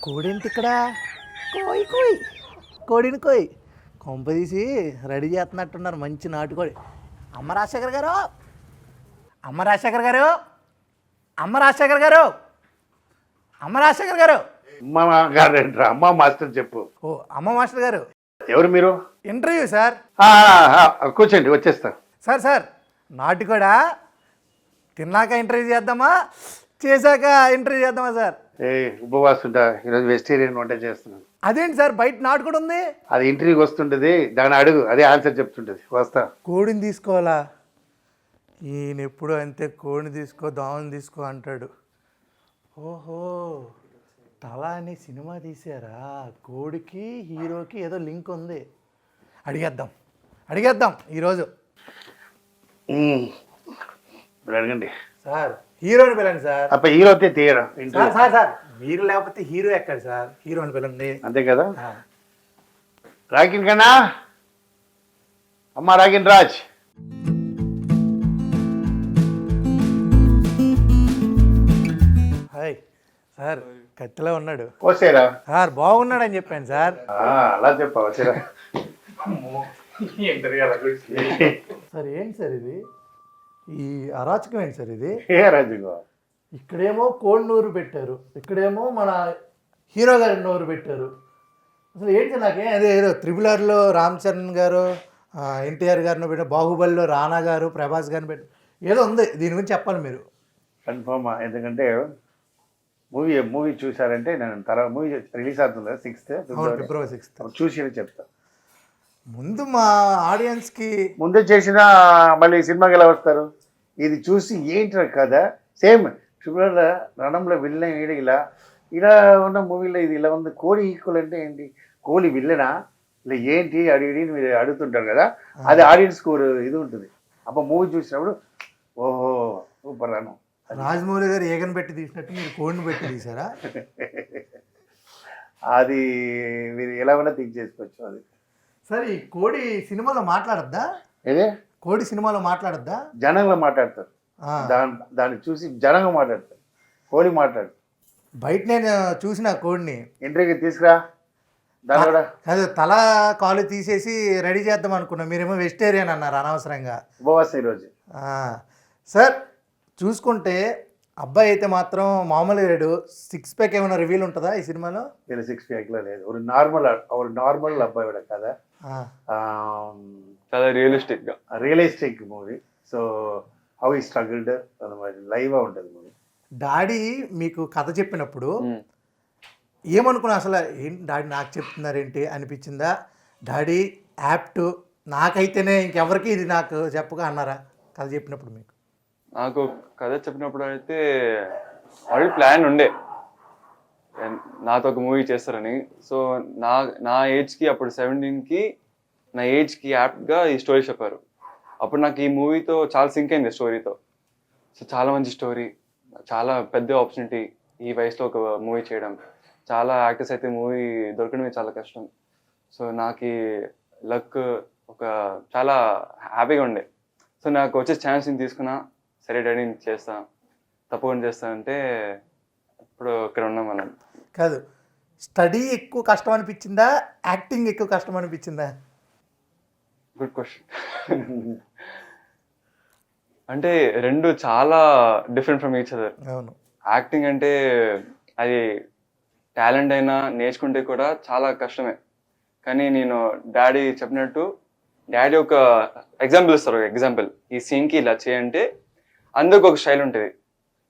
కోడేంటి ఇక్కడ? కోయి కోయి కోడిని కోయి కొంప తీసి రెడీ చేస్తున్నట్టున్నారు మంచి నాటుకోడి. అమ్మ రాజశేఖర్ గారు, అమ్మ రాజశేఖర్ గారు, అమ్మ రాజశేఖర్ గారు, అమ్మ రాజశేఖర్ గారు. అమ్మ గారు ఏంట్రా? అమ్మ మాస్టర్ చెప్పు. ఓ అమ్మ మాస్టర్ గారు. ఎవరు మీరు? Interview sir. కూర్చోండి, వచ్చేస్తా. సార్ సార్ నాటుకోడా తిన్నాక ఇంటర్వ్యూ చేద్దామా చేశాక ఇంటర్వ్యూ చేద్దామా సార్? ఉపవాసం ఈరోజు వెజిటేరియన్ వంట చేస్తున్నాను. అదేంటి సార్ బయట నాటుకోడి ఉంది? అది ఇంటర్వ్యూకి వస్తుంటుంది, దాని అడుగు, అదే ఆన్సర్ చెప్తుంటుంది. వస్తా. కోడిని తీసుకోవాలా? ఈయన ఎప్పుడు అంతే కోడిని తీసుకో దోమని తీసుకో అంటాడు. ఓహో తల అని సినిమా తీసారా? కోడికి హీరోకి ఏదో లింక్ ఉంది. అడిగేద్దాం అడిగేద్దాం ఈరోజు. ఇప్పుడు అడగండి సార్. హీరోని పిలండి సార్. అప్ప హీరో అయితే తీయరా సార్ సార్ సార్ మీరు లేకపోతే హీరో ఎక్కడ సార్? హీరోని పిలండి. అంతే కదా. రాకిన్ కన్నా, అమ్మ రాకిన్ రాజ్. Hi sir. కత్తిలో ఉన్నాడు. కోసేరా సార్ బాగున్నాడు అని చెప్పాను సార్. అలా చెప్పా వచ్చేరా. సార్ ఏంటి సార్ ఇది? ఈ అరాచకం ఏంటి సార్ ఇది? ఏ రాజు ఇక్కడేమో కోడి నూరు పెట్టారు, ఇక్కడేమో మన హీరో గారి నూరు పెట్టారు. అసలు ఏంటి నాకే అదే ఏదో త్రిబుల్-ఆర్లో రామ్ చరణ్ గారు, ఎన్టీఆర్ గారిని పెట్టారు, బాహుబలిలో రానా గారు, ప్రభాస్ గారిని పెట్టారు. ఏదో ఉంది, దీని గురించి చెప్పాలి మీరు. కన్ఫర్మ్. ఎందుకంటే మూవీ చూసారంటే నేను తర్వాత మూవీ రిలీజ్ అవుతుంది కదా, ఫిబ్రవరి 6th చూసి చెప్తా. ముందు మా ఆడియన్స్కి ముందే చేసినా మళ్ళీ సినిమాకి ఎలా వస్తారు? ఇది చూసి ఏంటి కదా, సేమ్ ట్రిపుల్ రణంలో విల్లన్ ఇలా ఉన్న మూవీలో ఇది ఇలా ఉంది. కోడి ఈక్వల్ అంటే ఏంటి? కోడి విల్లనా ఇలా ఏంటి అడిగి మీరు అడుగుతుంటారు కదా, అది ఆడియన్స్కి ఇది ఉంటుంది. అప్పుడు మూవీ చూసినప్పుడు ఓహో సూపర్ అను. రాజమౌళి గారు ఏగన్ పెట్టి తీసినట్టు మీరు కోడిని పెట్టి తీసారా? అది మీరు ఎలా ఉన్నా థింక్ చేసుకోవచ్చు. అది సరే ఈ కోడి సినిమాలో మాట్లాడద్దా? ఏదే కోడి సినిమాలో మాట్లాడద్దా? జనంగా మాట్లాడతారు, దాన్ని చూసి జనంగా మాట్లాడతారు. కోడి మాట్లాడు. బయట నేను చూసిన కోడిని ఇంటర్వ్యూకి తీసుకురా. దాని కూడా అదే తల కాలు తీసేసి రెడీ చేద్దాం అనుకున్నా, మీరేమో వెజిటేరియన్ అన్నారు అనవసరంగా. ఉపవాసం ఈరోజు. సార్ చూసుకుంటే అబ్బాయి అయితే మాత్రం మామూలుగా లేడు. 6 ప్యాక్ ఏమైనా రివీల్ ఉంటుందా ఈ సినిమాలో? నేను 6 ప్యాక్లో లేదు. ఒక నార్మల్ అబ్బాయి కూడా కదా, చాలా రియలిస్టిక్ మూవీ. సో హౌ ఈ స్ట్రగుల్డ్ లైవ్గా ఉంటుంది మూవీ. డాడీ మీకు కథ చెప్పినప్పుడు ఏమనుకున్నా? అసలు ఏంటి డాడీ నాకు చెప్తున్నారేంటి అనిపించిందా? డాడీ యాప్ట్ నాకైతేనే ఇంకెవరికి ఇది నాకు చెప్పగా అన్నారా కథ చెప్పినప్పుడు? మీకు నాకు కథ చెప్పినప్పుడు అయితే ఆల్రెడీ ప్లాన్ ఉండే నాతో ఒక మూవీ చేస్తారని. సో నా ఏజ్కి అప్పుడు 17కి నా ఏజ్కి యాప్ట్గా ఈ స్టోరీ చెప్పారు. అప్పుడు నాకు ఈ మూవీతో చాలా సింక్ అయింది స్టోరీతో. సో చాలా మంచి స్టోరీ, చాలా పెద్ద ఆపర్చునిటీ ఈ వయసులో ఒక మూవీ చేయడం. చాలా యాక్టర్స్ అయితే మూవీ దొరకడమే చాలా కష్టం. సో నాకు లక్ చాలా హ్యాపీగా ఉండే. సో నాకు వచ్చే ఛాన్స్ తీసుకున్నా, సరే డాడీ చేస్తా, తప్పకుండా చేస్తా అంటే ఇప్పుడు ఇక్కడ ఉన్నాం మనం. కాదు, స్టడీ ఎక్కువ కష్టం అనిపించిందా, యాక్టింగ్ ఎక్కువ కష్టం అనిపించిందా? Good question. అంటే రెండు చాలా డిఫరెంట్ ఫ్రమ్ ఈచ్ అదర్. అవును. యాక్టింగ్ అంటే అది టాలెంట్ అయినా నేర్చుకుంటే కూడా చాలా కష్టమే. కానీ నేను డాడీ చెప్పినట్టు డాడీ ఒక ఎగ్జాంపుల్ ఇస్తారు. ఎగ్జాంపుల్ ఈ సీన్కి ఇలా చేయంటే అందరికి ఒక స్టైల్ ఉంటుంది.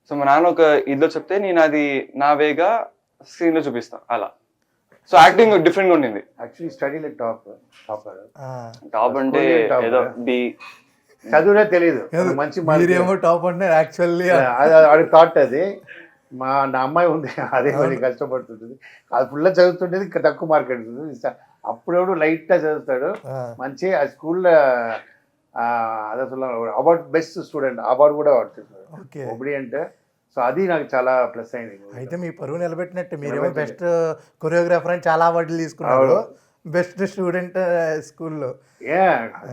సో మా నాన్న ఒక ఇదిలో చెప్తే నేను అది నా వేగా స్క్రీన్లో చూపిస్తాను అలా. సో యాక్టింగ్ డిఫరెంట్గా ఉండింది. యాక్చువల్లీ స్టడీలో టాప్ అంటే ఏదో బి చదువునే తెలియదు, మంచి టాప్ అంటే యాక్చువల్లీ అది థాట్. అది నా అమ్మాయి ఉంది, అదే కొంచెం కష్టపడుతుంటుంది. అది ఫుల్గా చదువుతుంటేది ఇంకా తక్కువ మార్క్ అడుగుతుంది. అప్పుడప్పుడు లైట్గా చదువుతాడు, మంచి ఆ స్కూల్లో అదే అవార్డ్ బెస్ట్ స్టూడెంట్ అవార్డు కూడా వాడుతున్నాడు ఒబిడియంట్. సో అది నాకు చాలా ప్లస్ అయింది. అయితే మీ పరువు నిలబెట్టినట్టు. మీరేమో బెస్ట్ కొరియోగ్రాఫర్ అని చాలా అవార్డులు తీసుకున్నారు, బెస్ట్ స్టూడెంట్ స్కూల్లో. ఏ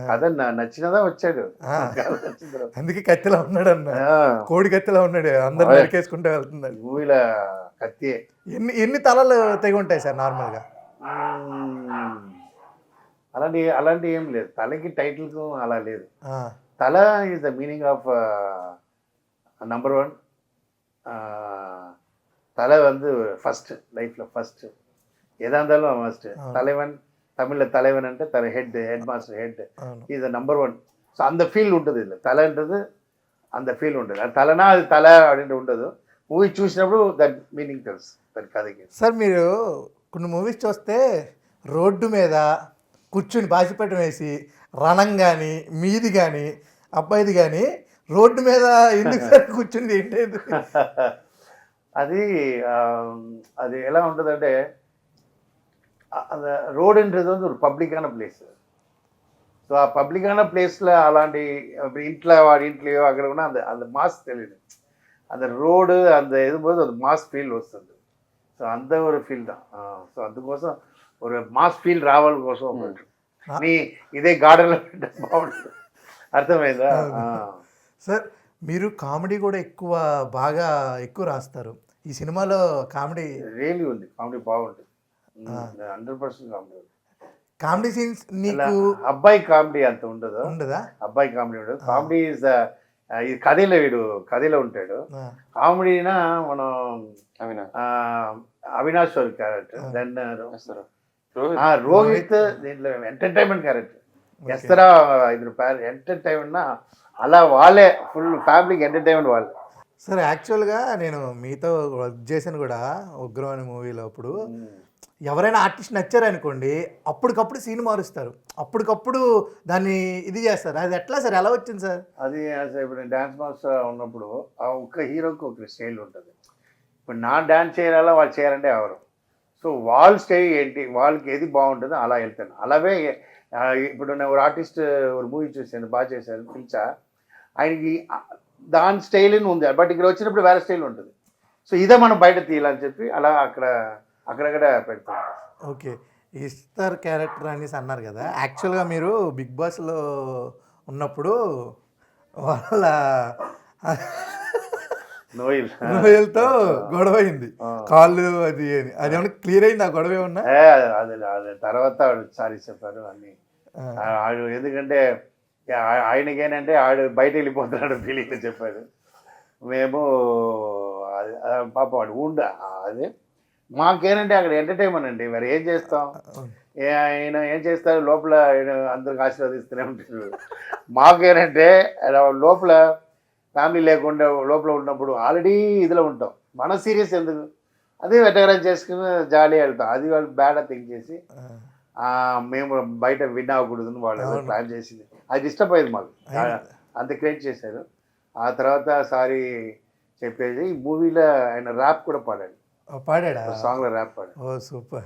కథ నచ్చినదా వచ్చాడు. ఆ. కథ నచ్చిన తర్వాత. అందుకే కత్తిలా ఉన్నాడు అన్న. ఆ, కోడి కత్తిలా ఉన్నాడు, అందరు అదే. నరికేసుకుంటూ వెళ్తున్నాడు. మూవీలో కత్తి. ఎన్ని తలలు తెగి ఉంటాయి సార్ నార్మల్గా? అలాంటి ఏం లేదు. తలకి టైటిల్కు అలా లేదు. తల is the meaning of number 1. தலை வந்து ஃபஸ்ட்டு லைஃப்பில் ஃபஸ்ட்டு எதாக இருந்தாலும் ஃபஸ்ட்டு தலைவன். தமிழில் தலைவன் అంటే తన head master head is number 1. So అంత ఫీల్ ఉంటుంది ఇట్లా తలன்றது అంత ఫీల్ ఉంటుంది. అది తలనా అది తల அப்படின்னு ఉండదు. మూవీ చూసినప్పుడు దట్ మీనింగ్ తెలుసు దాని కథకి. సార్ మీరు కొన్ని మూవీస్ చూస్తే రోడ్డు మీద కూర్చుని బాసిపట్టం వేసి రణం కానీ మీది కానీ అబ్బాయిది కానీ రోడ్డు మీద ఎందుకు సార్ కూర్చుని ఏంటేది? అది அது ఎలా ఉంటుందంటే அந்த ரோடுன்றது வந்து ஒரு பப்ளிக்கான பிளேஸ். ஸோ ఆ పబ్లికాన ప్లేస్లో అలాంటి ఇంట్లో వాడి ఇంట్లోయో అక్కడ కూడా அந்த మాస్ తెలియదు. அந்த రోడ్ அந்த இதுபோது அது మాస్ ఫీల్ వస్తుంది. సో అంత ஒரு ఫీల్ தான். సో అందుకోసం ஒரு మాస్ ఫీల్ రావాలి కోసం నీ ఇదే గార్డెన్లో పెట్టే బాగుంటుంది. అర్థమైందా? సార్ మీరు కామెడీ కూడా బాగా ఎక్కువ రాస్తారు. ఈ సినిమాలో కామెడీ రియల్లీ ఉంది. కామెడీ బాగుంటుంది. 100% కామెడీ ఉంది. కామెడీ సీన్స్ నీకు అబ్బాయి కామెడీ అంత ఉండదు. ఉండదా? అబ్బాయి కామెడీ ఉండదు. కామెడీ ఈజ్ ఈ కథలో ఉంటాడు. కామెడీనా మనం అవినాష్ క్యారెక్టర్, దెన్ రోహిత్ దీంట్లో ఎంటర్టైన్మెంట్ క్యారెక్టర్. ఎస్తరా ఇద్దరు ఎంటర్టైన్మెంట్నా అలా వాళ్ళే ఫుల్ ఫ్యామిలీకి ఎంటర్టైన్మెంట్ వాళ్ళే. సార్ యాక్చువల్గా నేను మీతో వర్క్ చేశాను కూడా ఉగ్రం అనే మూవీలో. అప్పుడు ఎవరైనా ఆర్టిస్ట్ నచ్చారనుకోండి అప్పటికప్పుడు సీన్ మారుస్తారు, అప్పటికప్పుడు దాన్ని ఇది చేస్తారు. అది ఎట్లా సార్, ఎలా వచ్చింది సార్? అది ఇప్పుడు నేను డ్యాన్స్ మాస్టర్ ఉన్నప్పుడు ఆ ఒక్క హీరోకి ఒక స్టైల్ ఉంటుంది. ఇప్పుడు నా డ్యాన్స్ చేయాలా వాళ్ళు చేయాలంటే ఎవరు. సో వాళ్ళ స్టైల్ ఏంటి, వాళ్ళకి ఏది బాగుంటుందో అలా వెళ్తాను. అలాగే ఇప్పుడు నేను ఒక ఆర్టిస్ట్ ఒక మూవీ చూసాను, బాగా చేశాను, పిలిచా. ఆయనకి దాని స్టైల్ ఉంది, బట్ ఇక్కడ వచ్చినప్పుడు వేరే స్టైల్ ఉంటుంది. సో ఇదే మనం బయట తీయాలని చెప్పి అలా అక్కడక్కడ పెడతాం. ఓకే, ఇస్తారు క్యారెక్టర్ అనేసి అన్నారు కదా. యాక్చువల్గా మీరు బిగ్ బాస్లో ఉన్నప్పుడు వాళ్ళ నోయల్తో గొడవ అయింది, కాళ్ళు అది అని. అది ఏమన్నా క్లియర్ అయింది? ఆ గొడవ ఏమన్నా? అది తర్వాత ఆడు సారీ చెప్పారు అన్ని. ఆడు ఎందుకంటే ఆయనకేనంటే ఆడు బయట వెళ్ళిపోతున్నాడు ఫీలింగ్ చెప్పాడు. మేము పాప వాడు అదే మాకేనంటే అక్కడ ఎంటర్టైన్మెంట్ అండి, మరి ఏం చేస్తాం. ఆయన ఏం చేస్తారు, లోపల అందరికి ఆశీర్వదిస్తూనే ఉంటారు. మాకేనంటే లోపల ఫ్యామిలీ లేకుండా లోపల ఉన్నప్పుడు ఆల్రెడీ ఇదిలో ఉంటాం, మన సీరియస్ ఎందుకు, అదే వెటగరైజ్ చేసుకుని జాలీ వెళ్తాం. అది వాళ్ళు బ్యాడ్ థింక్ చేసి మేము బయట విన్ అవ్వకూడదని వాళ్ళు ప్లాన్ చేసింది. అది డిస్టర్బ్ అయింది మాకు, అంత క్రియేట్ చేశారు. ఆ తర్వాత సారీ చెప్పేది. ఈ మూవీలో ఆయన ర్యాప్ కూడా పాడాడు, పాడా సాంగ్లో ర్యాప్ పాడాడు. ఓ సూపర్.